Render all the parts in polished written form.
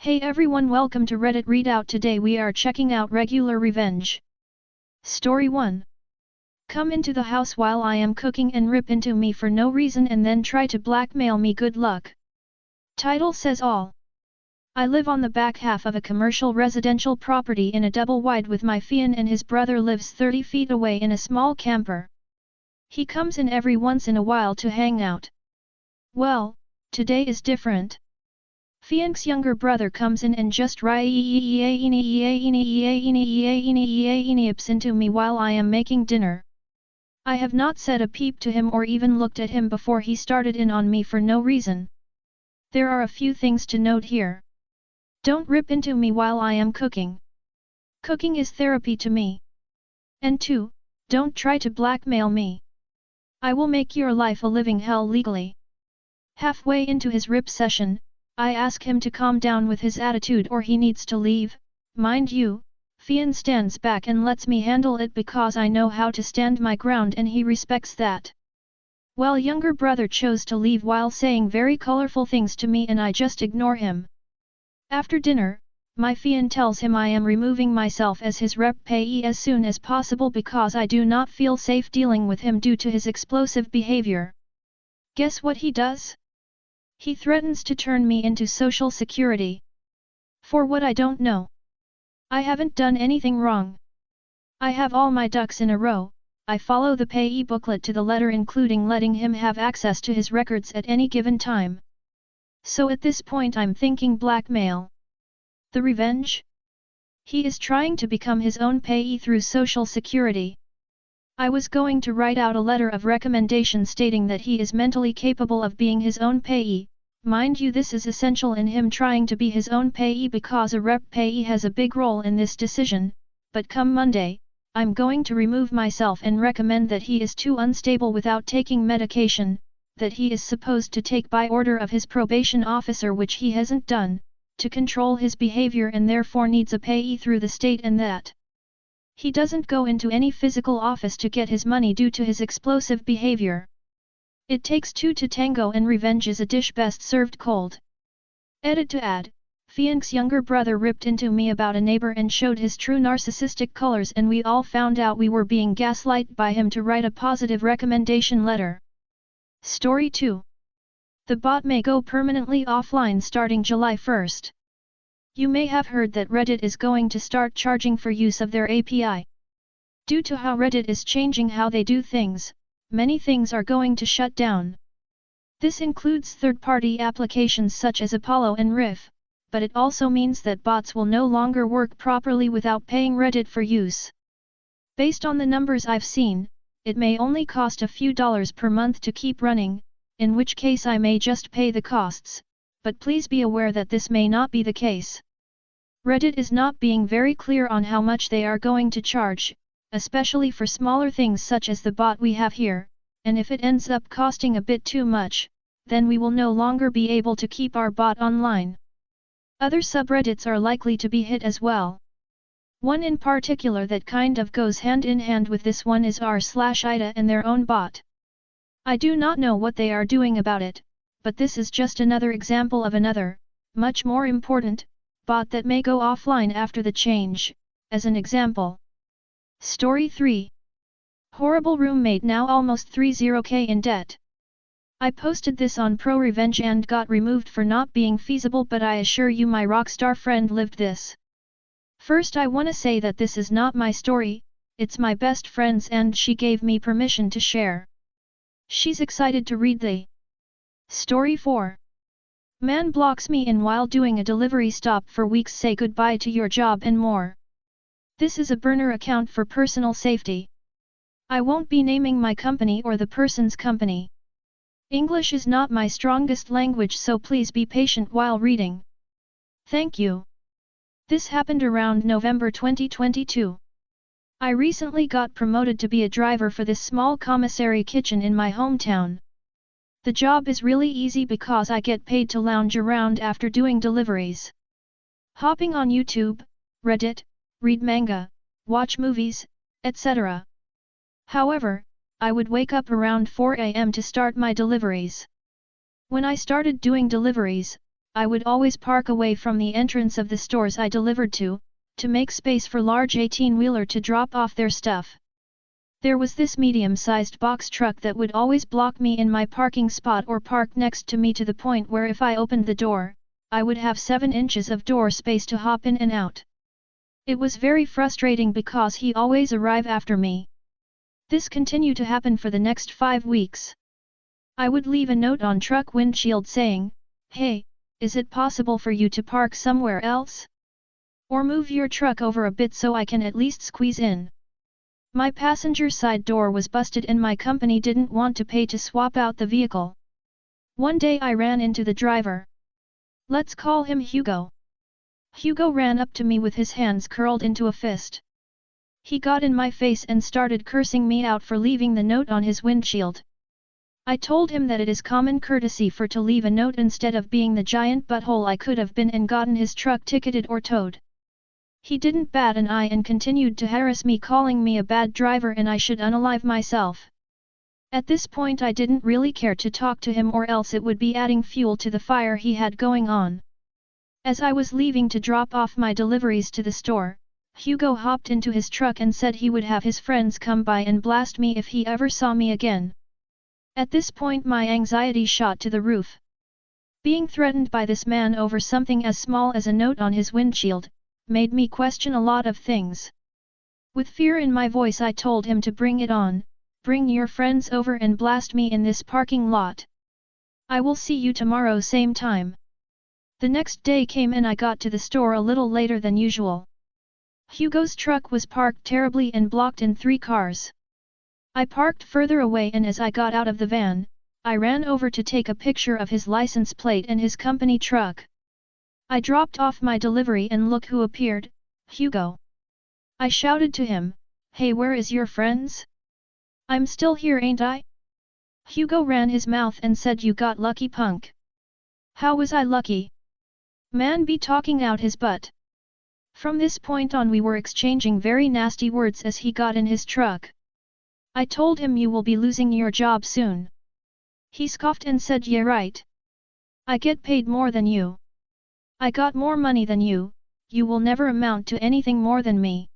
Hey everyone, welcome to Reddit Readout. Today we are checking out Regular Revenge. Story 1. Come into the house while I am cooking and rip into me for no reason and then try to blackmail me. Good luck. Title says all. I live on the back half of a commercial residential property in a double wide with my fiancé, and his brother lives 30 feet away in a small camper. He comes in every once in a while to hang out. Well, today is different. Fiancé's younger brother comes in and just yips into me while I am making dinner. I have not said a peep to him or even looked at him before he started in on me for no reason. There are a few things to note here. Don't rip into me while I am cooking. Cooking is therapy to me. And 2, don't try to blackmail me. I will make your life a living hell legally. Halfway into his rip session, I ask him to calm down with his attitude or he needs to leave. Mind you, Fian stands back and lets me handle it because I know how to stand my ground and he respects that. Well, younger brother chose to leave while saying very colorful things to me and I just ignore him. After dinner, my Fian tells him I am removing myself as his rep payee as soon as possible because I do not feel safe dealing with him due to his explosive behavior. Guess what he does? He threatens to turn me into Social Security. For what I don't know. I haven't done anything wrong. I have all my ducks in a row. I follow the payee booklet to the letter, including letting him have access to his records at any given time. So at this point I'm thinking blackmail. The revenge? He is trying to become his own payee through Social Security. I was going to write out a letter of recommendation stating that he is mentally capable of being his own payee. Mind you, this is essential in him trying to be his own payee because a rep payee has a big role in this decision, but come Monday, I'm going to remove myself and recommend that he is too unstable without taking medication, that he is supposed to take by order of his probation officer, which he hasn't done, to control his behavior and therefore needs a payee through the state, and that he doesn't go into any physical office to get his money due to his explosive behavior. It takes 2 to tango and revenge is a dish best served cold. Edit to add, Fiancé's younger brother ripped into me about a neighbor and showed his true narcissistic colors and we all found out we were being gaslighted by him to write a positive recommendation letter. Story 2. The bot may go permanently offline starting July 1st. You may have heard that Reddit is going to start charging for use of their API. Due to how Reddit is changing how they do things, many things are going to shut down. This includes third-party applications such as Apollo and Riff, but it also means that bots will no longer work properly without paying Reddit for use. Based on the numbers I've seen, it may only cost a few dollars per month to keep running, in which case I may just pay the costs, but please be aware that this may not be the case. Reddit is not being very clear on how much they are going to charge, especially for smaller things such as the bot we have here, and if it ends up costing a bit too much, then we will no longer be able to keep our bot online. Other subreddits are likely to be hit as well. One in particular that kind of goes hand in hand with this one is r/ida and their own bot. I do not know what they are doing about it, but this is just another example of another, much more important, bot that may go offline after the change, as an example. Story 3. Horrible roommate now almost 30k in debt. I posted this on Pro Revenge and got removed for not being feasible, but I assure you my rockstar friend lived this. First, I wanna say that this is not my story, it's my best friend's and she gave me permission to share. She's excited to read the Story 4. Man blocks me in while doing a delivery stop for weeks, say goodbye to your job and more. This is a burner account for personal safety. I won't be naming my company or the person's company. English is not my strongest language, so please be patient while reading. Thank you. This happened around November 2022. I recently got promoted to be a driver for this small commissary kitchen in my hometown. The job is really easy because I get paid to lounge around after doing deliveries. Hopping on YouTube, Reddit, read manga, watch movies, etc. However, I would wake up around 4 AM to start my deliveries. When I started doing deliveries, I would always park away from the entrance of the stores I delivered to make space for large 18-wheeler to drop off their stuff. There was this medium-sized box truck that would always block me in my parking spot or park next to me to the point where if I opened the door, I would have 7 inches of door space to hop in and out. It was very frustrating because he always arrived after me. This continued to happen for the next 5 weeks. I would leave a note on truck windshield saying, "Hey, is it possible for you to park somewhere else? Or move your truck over a bit so I can at least squeeze in." My passenger side door was busted and my company didn't want to pay to swap out the vehicle. One day I ran into the driver. Let's call him Hugo. Hugo ran up to me with his hands curled into a fist. He got in my face and started cursing me out for leaving the note on his windshield. I told him that it is common courtesy for to leave a note instead of being the giant butthole I could have been and gotten his truck ticketed or towed. He didn't bat an eye and continued to harass me, calling me a bad driver and I should unalive myself. At this point I didn't really care to talk to him or else it would be adding fuel to the fire he had going on. As I was leaving to drop off my deliveries to the store, Hugo hopped into his truck and said he would have his friends come by and blast me if he ever saw me again. At this point my anxiety shot to the roof. Being threatened by this man over something as small as a note on his windshield made me question a lot of things. With fear in my voice I told him to bring it on, bring your friends over and blast me in this parking lot. I will see you tomorrow same time. The next day came and I got to the store a little later than usual. Hugo's truck was parked terribly and blocked in 3 cars. I parked further away and as I got out of the van, I ran over to take a picture of his license plate and his company truck. I dropped off my delivery and look who appeared, Hugo. I shouted to him, "Hey, where is your friends? I'm still here, ain't I?" Hugo ran his mouth and said, "You got lucky, punk." How was I lucky? Man be talking out his butt. From this point on we were exchanging very nasty words as he got in his truck. I told him, "You will be losing your job soon." He scoffed and said, "Yeah right. I get paid more than you. I got more money than you, you will never amount to anything more than me."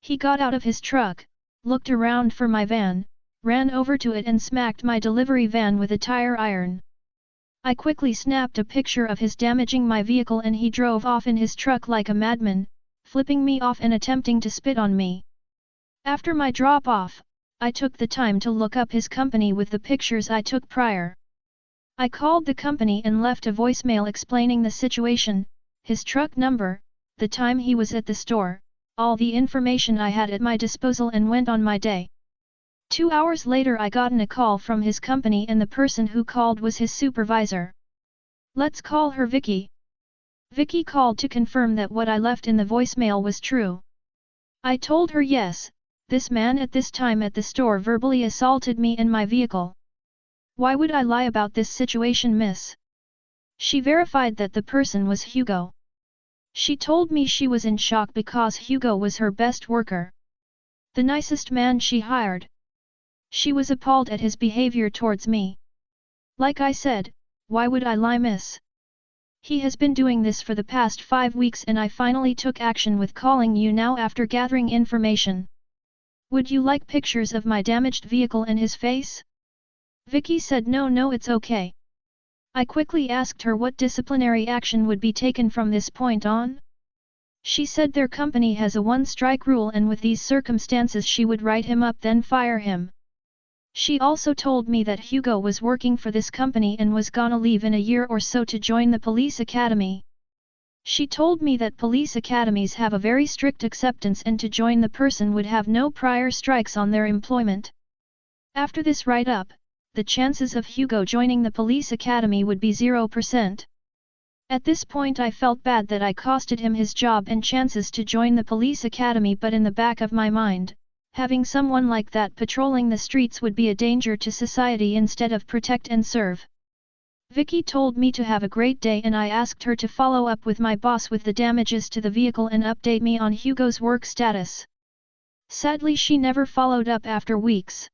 He got out of his truck, looked around for my van, ran over to it and smacked my delivery van with a tire iron. I quickly snapped a picture of his damaging my vehicle and he drove off in his truck like a madman, flipping me off and attempting to spit on me. After my drop-off, I took the time to look up his company with the pictures I took prior. I called the company and left a voicemail explaining the situation, his truck number, the time he was at the store, all the information I had at my disposal and went on my day. 2 hours later I got a call from his company and the person who called was his supervisor. Let's call her Vicky. Vicky called to confirm that what I left in the voicemail was true. I told her yes, this man at this time at the store verbally assaulted me and my vehicle. Why would I lie about this situation, miss? She verified that the person was Hugo. She told me she was in shock because Hugo was her best worker. The nicest man she hired. She was appalled at his behavior towards me. Like I said, why would I lie, miss? He has been doing this for the past 5 weeks and I finally took action with calling you now after gathering information. Would you like pictures of my damaged vehicle and his face? Vicky said no, it's okay. I quickly asked her what disciplinary action would be taken from this point on. She said their company has a 1-strike rule and with these circumstances she would write him up then fire him. She also told me that Hugo was working for this company and was gonna leave in a year or so to join the police academy. She told me that police academies have a very strict acceptance and to join the person would have no prior strikes on their employment. After this write-up, the chances of Hugo joining the police academy would be 0%. At this point I felt bad that I costed him his job and chances to join the police academy, but in the back of my mind, having someone like that patrolling the streets would be a danger to society instead of protect and serve. Vicky told me to have a great day and I asked her to follow up with my boss with the damages to the vehicle and update me on Hugo's work status. Sadly she never followed up after weeks.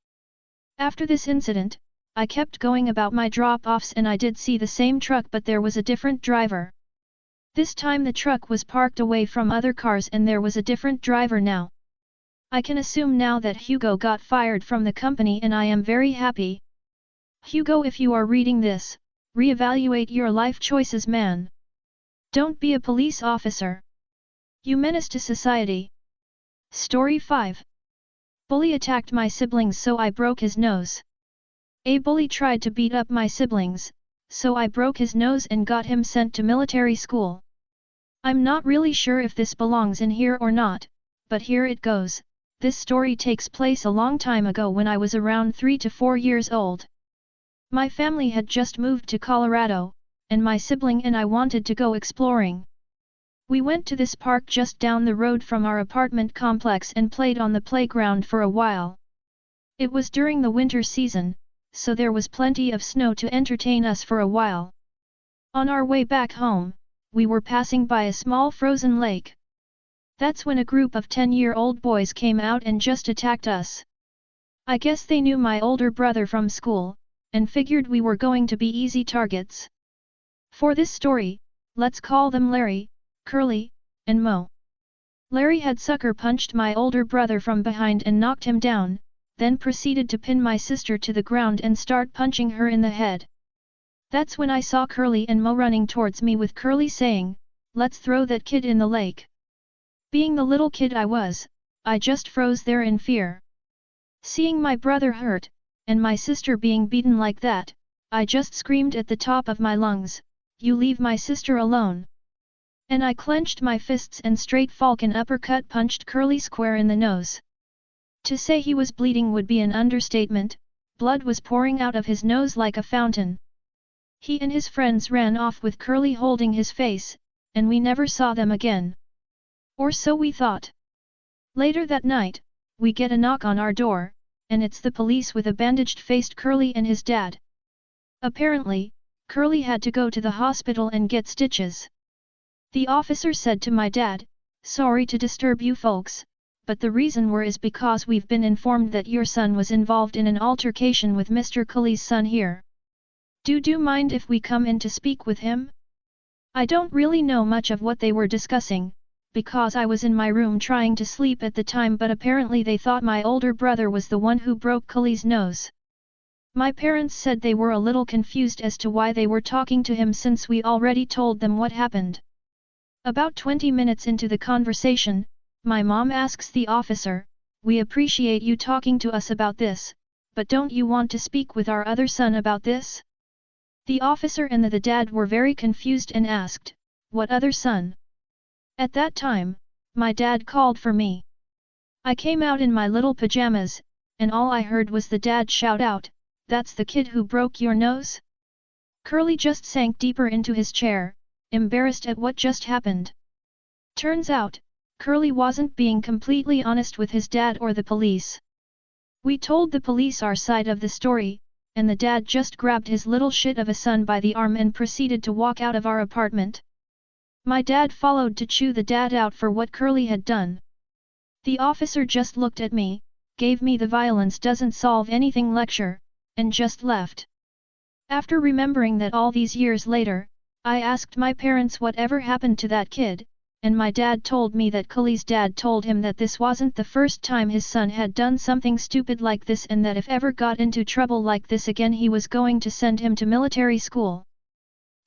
After this incident, I kept going about my drop-offs and I did see the same truck but there was a different driver. This time the truck was parked away from other cars and there was a different driver now. I can assume now that Hugo got fired from the company and I am very happy. Hugo, if you are reading this, reevaluate your life choices, man. Don't be a police officer. You menace to society. Story 5. Bully attacked my siblings so I broke his nose. A bully tried to beat up my siblings, so I broke his nose and got him sent to military school. I'm not really sure if this belongs in here or not, but here it goes. This story takes place a long time ago when I was around 3 to 4 years old. My family had just moved to Colorado, and my sibling and I wanted to go exploring. We went to this park just down the road from our apartment complex and played on the playground for a while. It was during the winter season, so there was plenty of snow to entertain us for a while. On our way back home, we were passing by a small frozen lake. That's when a group of 10-year-old boys came out and just attacked us. I guess they knew my older brother from school, and figured we were going to be easy targets. For this story, let's call them Larry, Curly, and Mo. Larry had sucker punched my older brother from behind and knocked him down, then proceeded to pin my sister to the ground and start punching her in the head. That's when I saw Curly and Mo running towards me with Curly saying, "Let's throw that kid in the lake." Being the little kid I was, I just froze there in fear. Seeing my brother hurt, and my sister being beaten like that, I just screamed at the top of my lungs, "You leave my sister alone!" And I clenched my fists and straight falcon uppercut punched Curly square in the nose. To say he was bleeding would be an understatement. Blood was pouring out of his nose like a fountain. He and his friends ran off with Curly holding his face, and we never saw them again. Or so we thought. Later that night, we get a knock on our door, and it's the police with a bandaged-faced Curly and his dad. Apparently, Curly had to go to the hospital and get stitches. The officer said to my dad, "Sorry to disturb you folks, but the reason we're is because we've been informed that your son was involved in an altercation with Mr. Curly's son here. Do you mind if we come in to speak with him?" I don't really know much of what they were discussing, because I was in my room trying to sleep at the time, but apparently they thought my older brother was the one who broke Curly's nose. My parents said they were a little confused as to why they were talking to him since we already told them what happened. About 20 minutes into the conversation, my mom asks the officer, "We appreciate you talking to us about this, but don't you want to speak with our other son about this?" The officer and the dad were very confused and asked, "What other son?" At that time, my dad called for me. I came out in my little pajamas, and all I heard was the dad shout out, "That's the kid who broke your nose?" Curly just sank deeper into his chair, embarrassed at what just happened. Turns out, Curly wasn't being completely honest with his dad or the police. We told the police our side of the story, and the dad just grabbed his little shit of a son by the arm and proceeded to walk out of our apartment. My dad followed to chew the dad out for what Curly had done. The officer just looked at me, gave me the violence doesn't solve anything lecture, and just left. After remembering that all these years later, I asked my parents whatever happened to that kid, and my dad told me that Curly's dad told him that this wasn't the first time his son had done something stupid like this and that if ever got into trouble like this again he was going to send him to military school.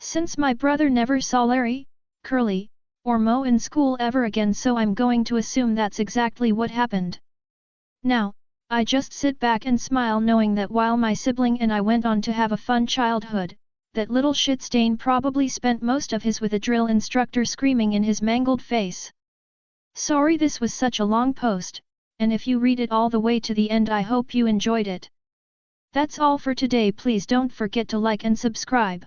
Since my brother never saw Larry, Curly, or Mo in school ever again, so I'm going to assume that's exactly what happened. Now, I just sit back and smile knowing that while my sibling and I went on to have a fun childhood, that little shitstain probably spent most of his with a drill instructor screaming in his mangled face. Sorry this was such a long post, and if you read it all the way to the end I hope you enjoyed it. That's all for today. Please don't forget to like and subscribe.